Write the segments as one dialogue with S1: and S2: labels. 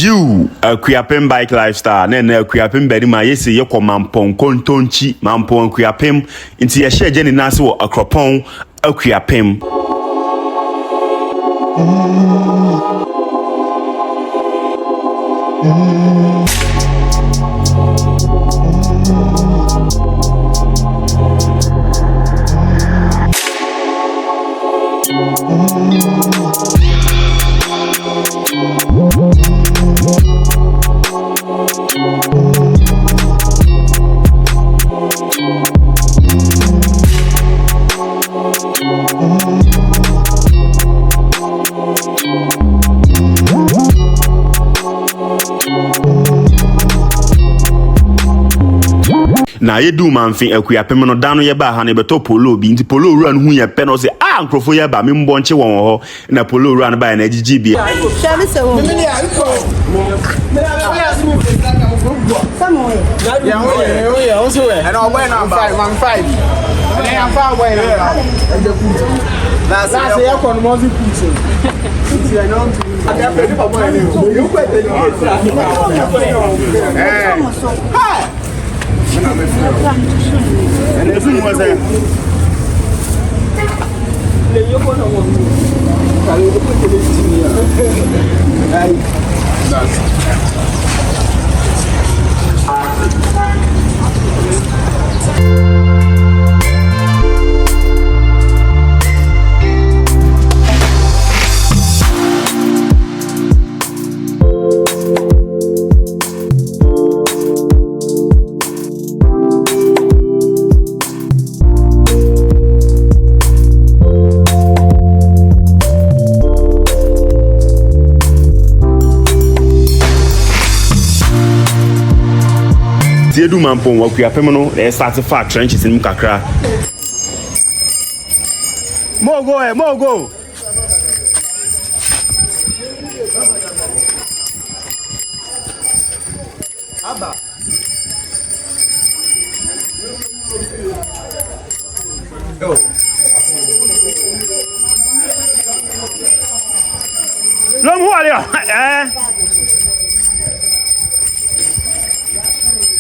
S1: You Akuapem bike lifestyle na Akuapem bedi ma yesi ye ko Mampong kontonchi Mampong Akuapem inti ye share jeni nase wo Akuapem Akuapem na ye do manfin Akuapem no dano ye ba ha na beto polo bi nti polo ru an hu ye pe no se nkrofo ye ba me mbonche won ho na polo ru an ba na gigi bi
S2: Chame se wo do Mampong Akuapem no e start fact trenches in kakra mo go aba go lo mo ale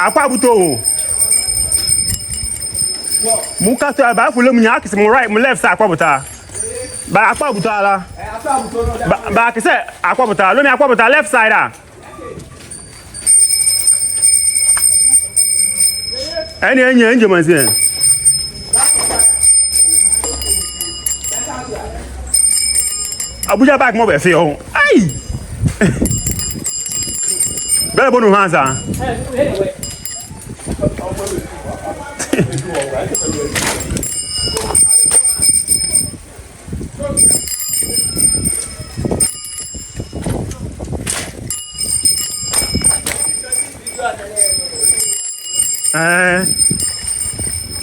S2: Akuabuto muka to ba fulo mu nyakisi mu right mu left side Akuabuta ba Akuabuta la ba kise Akuabuta lo mi Akuabuta left side eni enje manzi Abuja back mo be fi o ai bele bonu hanza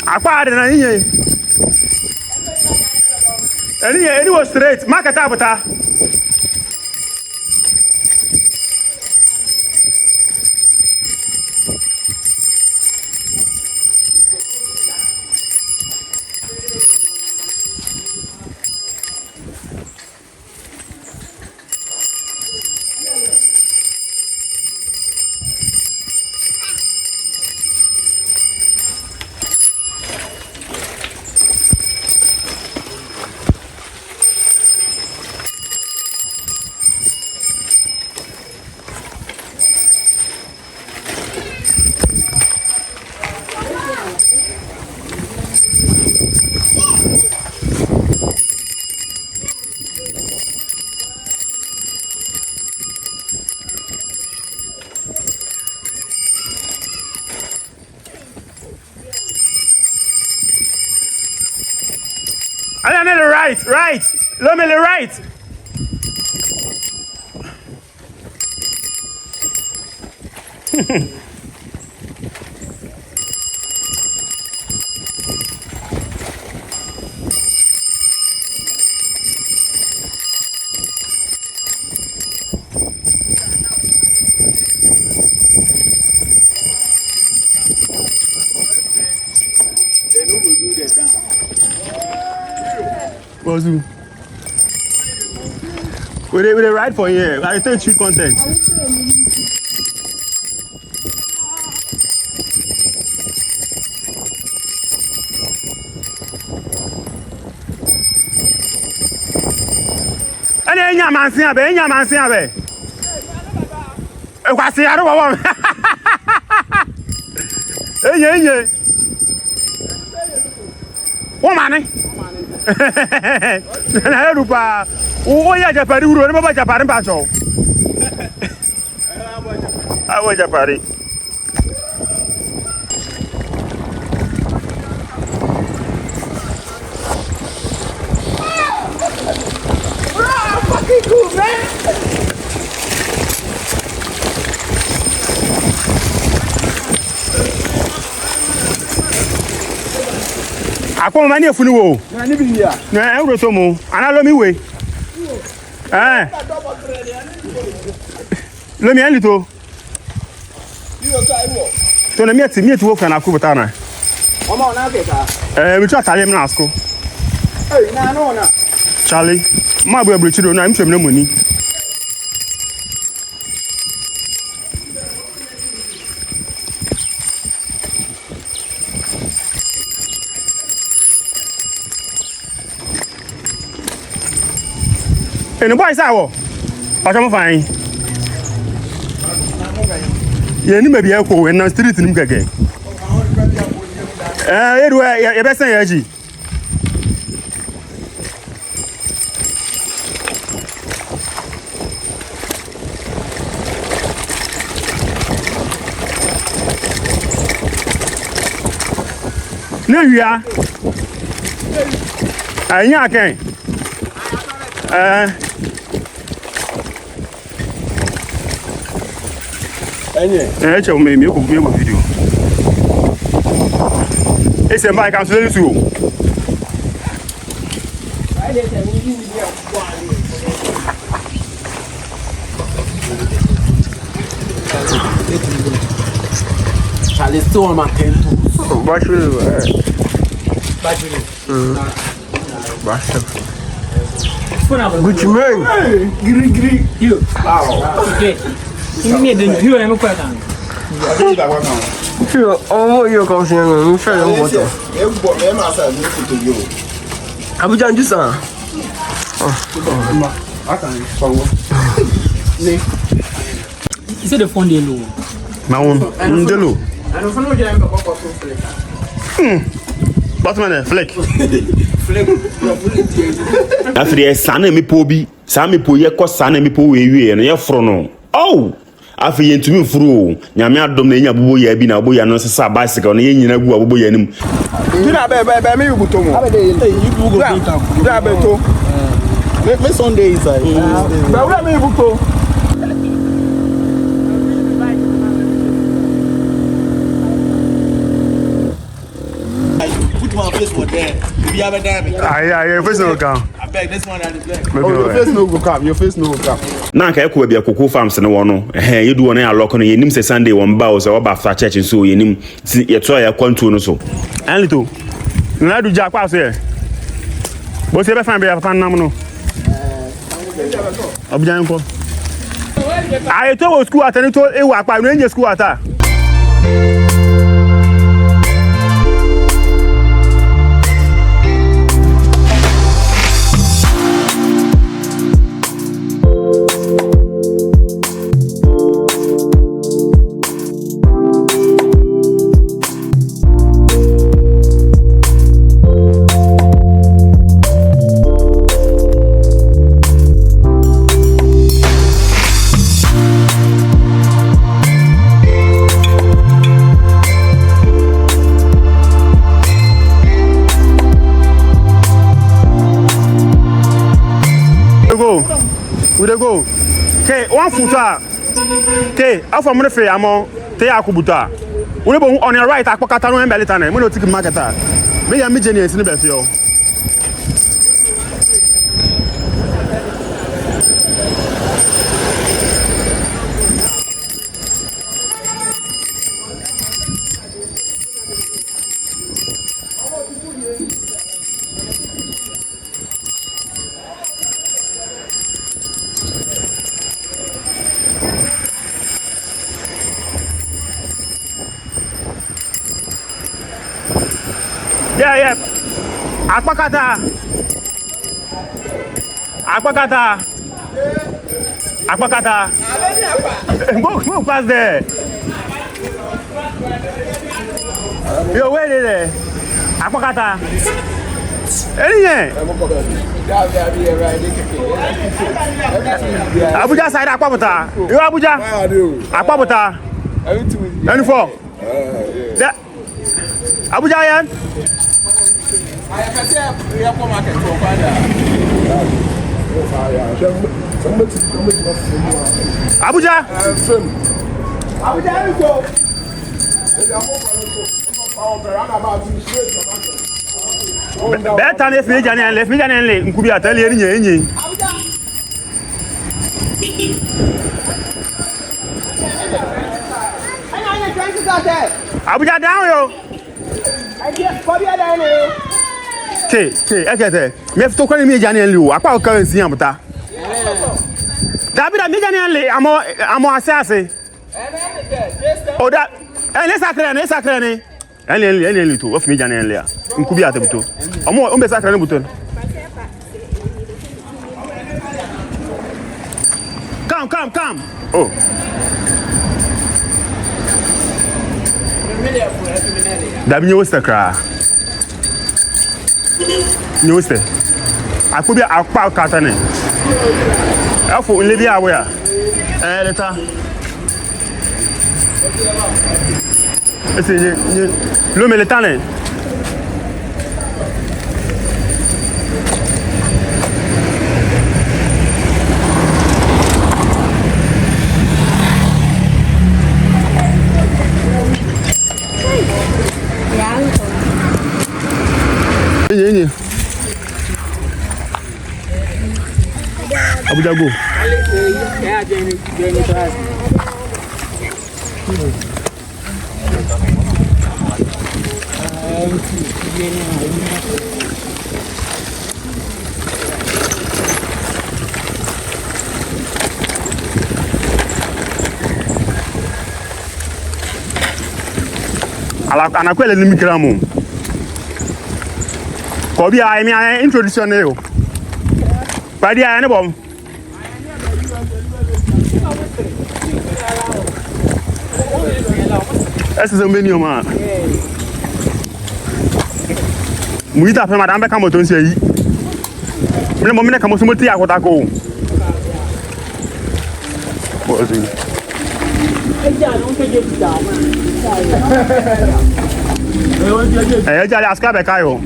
S2: Aqua na ninye any was straight market abata right. Let me right.
S3: They know we do that down.
S1: Wazoo.
S2: We dey ride for here. I take cheap content. Any nyamansi abe. E kwasi aro wo. Enye. Woman. Na rupa. O ya japari uro ni baba japari ba so. Awo japari.
S3: Fucking cool, man.
S2: Akọ ma ni efunu wo.
S3: Na ni bi ya.
S2: Na uro so mu. Ana lo mi we. Lo mi ali to.
S3: Yo so ai wo.
S2: To na mieti wo fa na akubuta na.
S3: Mama na ke ka.
S2: Mi twa tale mi na asko.
S3: Eh na no na.
S2: Charlie, ma bu ebrechi do na mi twem na moni. Eno boy say wo. Pacha mo fine. Ye ni me bi e ko we na street ni mkeke. Edu ye be sen ye ji. Ne wia. Anya ken. Enye. Che o me ko video. Ese mai kan so le su.
S3: Ai de te ni ni ya kwa ni. Charlie still my tempo.
S2: Baixo. Basta.
S4: Good man.
S3: Giri. You. Wow.
S4: Okay. Ini ada dua yang aku kan.
S2: Sure, oh, you're going to say, water. Abuja, this one.
S4: Is it the phone they low?
S2: My own, Ndelo.
S3: I don't know you am papa so flick.
S2: Batman, flick.
S1: After sana mi po bi, sa mi po ye ko sana mi po we no ye fro no. Oh! After yentumi furu, nyame adom na nya bobo ya bi na bobo ya no sesa bicycle na ye nyina gu abobo ya nim.
S3: Kina be me buto mo. You go to. Da be to. Me Sunday inside. Ba we me buto. Put my face for there. If you have a damn.
S2: Aye, face no come.
S3: I beg this one at the back.
S2: Oh, your face no go come. Your face no go come.
S1: Na nka ekwo bia kokoo farms ne wo no yedu won ya lock no yenim se Sunday won ba o se wo ba after church so yenim ye to ya kwantu no so
S2: Anlito. Na du ja kwa so ye. Bo se be fan be ya fan nam no. Obijan ko. Aye to wo school atani to e wa pa no enye school ata. We dey go. Okay, one footer. Okay, after mo fe amo, te akubuta. We dey on your right akpokata no embelita na. Mo no tiki marketer. Me ya mi genius ni be fi o. Akpakata. Go past there. Yo, wait there. Akpakata. Abuja side Akpabota. You Abuja? Akpabota. Any four. Abuja yan? Abuja. Better if me Jani and left me Jani and could be a tell you. Abuja down yo. Okay, I get it. Me have to call me Jani and Lu. I can't come and see him. David, me Jani and Lee. I'm assassin. Oh, that. And let's sacre. And little of me Jani and Leah. Could be at the button. I'm more sacre button. Come. Oh. That means the cry. News. I could be a power carton. I for Olivia aware. Later. Look, me talent. Abuja go. Anakwele ni mikramu. Ko bi ai mi introduction yo. Padi ai ne bom. Esse é o menino, mano. Muita fé, madame, é como tu disse aí. Mas não é como se motia a contar com. Assim. É, já as cabas caiu.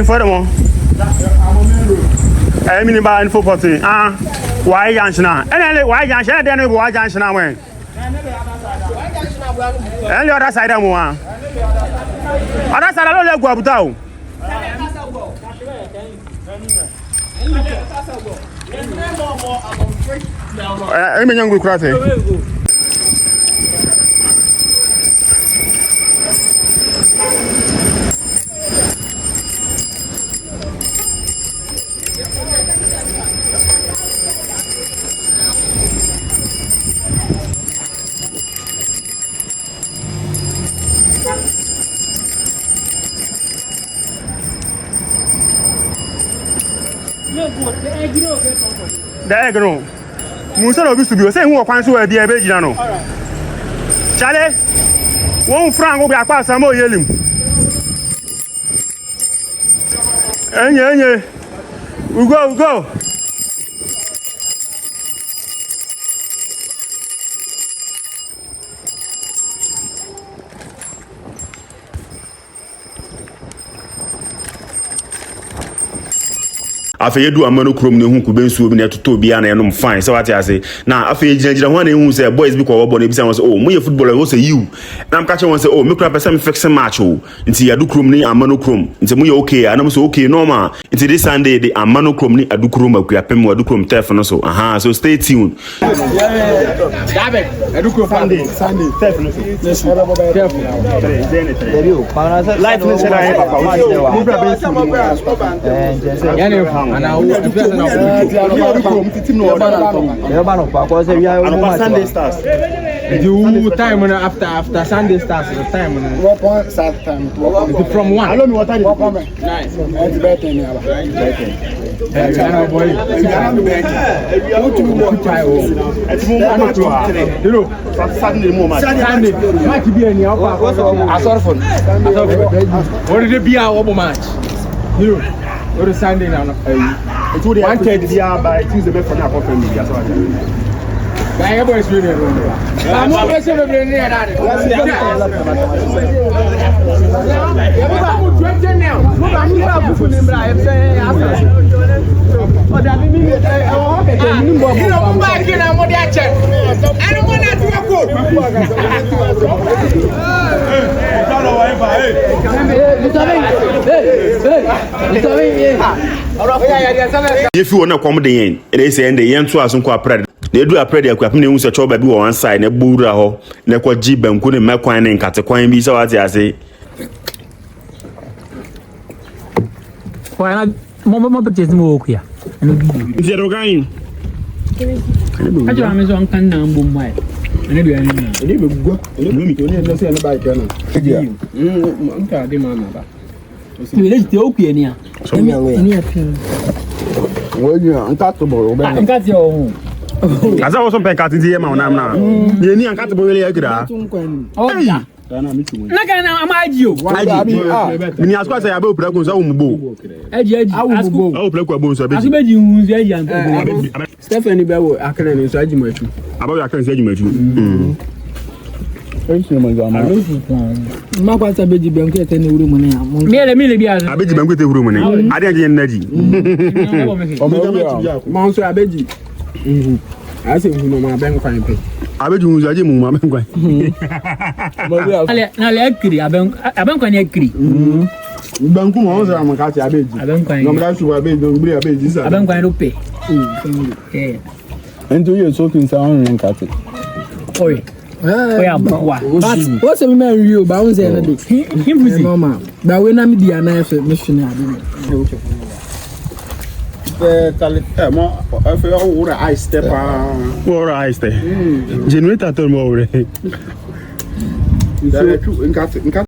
S2: Furthermore, I mean about info party. Why Janshana? And why Janshana? Then why Janshana went? And the other side of one. Other side, I don't let go up down. I mean, young good crafty. The egg no. Musa no be to be say who kwan so e dia be gina no. Chale. Won frank go be akwa samo yelim. Enye. We go.
S1: afa yedu amano krom ne hu kube nsuo bi na toto bi ana enom fine say what ase na afa yejina ho na hu say boys bi ko wo na bi say won say oh mo ye footballer wo say you na am catch won say oh me kura person fix match oh nti yadu krom ni amano krom nti mo ye okay ana mo say okay normal nti this Sunday the amano krom ni adu krom Akuapem adu krom turf no so so stay tuned
S3: Dabe adu krom Sunday turf no so
S2: life ni sera e papa mo bra be su
S3: yani ana wo
S2: Sunday stars
S3: the time after Sunday stars the time from 1
S2: allo mi water
S3: nice
S2: it's better ni aba
S3: boy you know
S2: Saturday mo match
S3: match bi eni asorfon what did be our match you know what is Sunday now
S2: it's what they wanted dia by Tuesday be for na Akuapem bi aso aja
S3: Guy boys really wrong. I'm not going to be near that.
S1: if you want to come the end they say and the yen to asun kwa pred na edu apred Akuapem na hu se choba bi one side na gbura ho na kwa ji banku ne mekwan ne nkatekwan bi se wate ase
S4: Why mo purchase mo okuya.
S2: zero gain
S4: Ajo ame so kan na mbo mai. Ene bi ani na.
S3: Ele be gua. Ele mi to ni na se na ba ke na. Nka de ma na ba.
S4: Ti le ti okuya ni a. Ni a pin.
S3: Wo ni nka to bo be.
S4: Nka ti o.
S2: asa wo so pen ka tinti ma ona na ye ni an ka to bo le yakira
S4: Oh ya. Na kan na amaji o.
S2: ni asko say abe opra ko so wo mbo
S4: Aji asko.
S2: o opra ko bo so be
S4: Asko be ji hu zi aji an.
S3: Stephanie be wo akana ni so aji machu.
S2: aba ya kan say jumachu
S3: Enchi mo ga ma.
S5: Ma kwa sa beji benku ete ni wuru mu ne ya.
S4: Mi le bi azu.
S2: abeji banku te huru mu ne ade aje naji
S3: O ma so abeji. Ase hu ma ben kwan pe.
S2: abeji hu aje mu ma ben kwan
S4: Na le akiri aben kwa ni akiri.
S3: Banku mo so am ka ti abeji.
S4: Aben kwa ni.
S3: No mra su abeji no bri abeji sa.
S4: Aben kwa ni rupe. Eh.
S3: Ento ye so kin sa on ren ka ti.
S4: Oye. Oya bwa.
S5: But what say me man you ba unze na de.
S4: Him buzi.
S5: Normal. Ba we na me dia na efe mission ade.
S3: Mo afi o wura I step
S2: all right generator to mo ore
S3: nka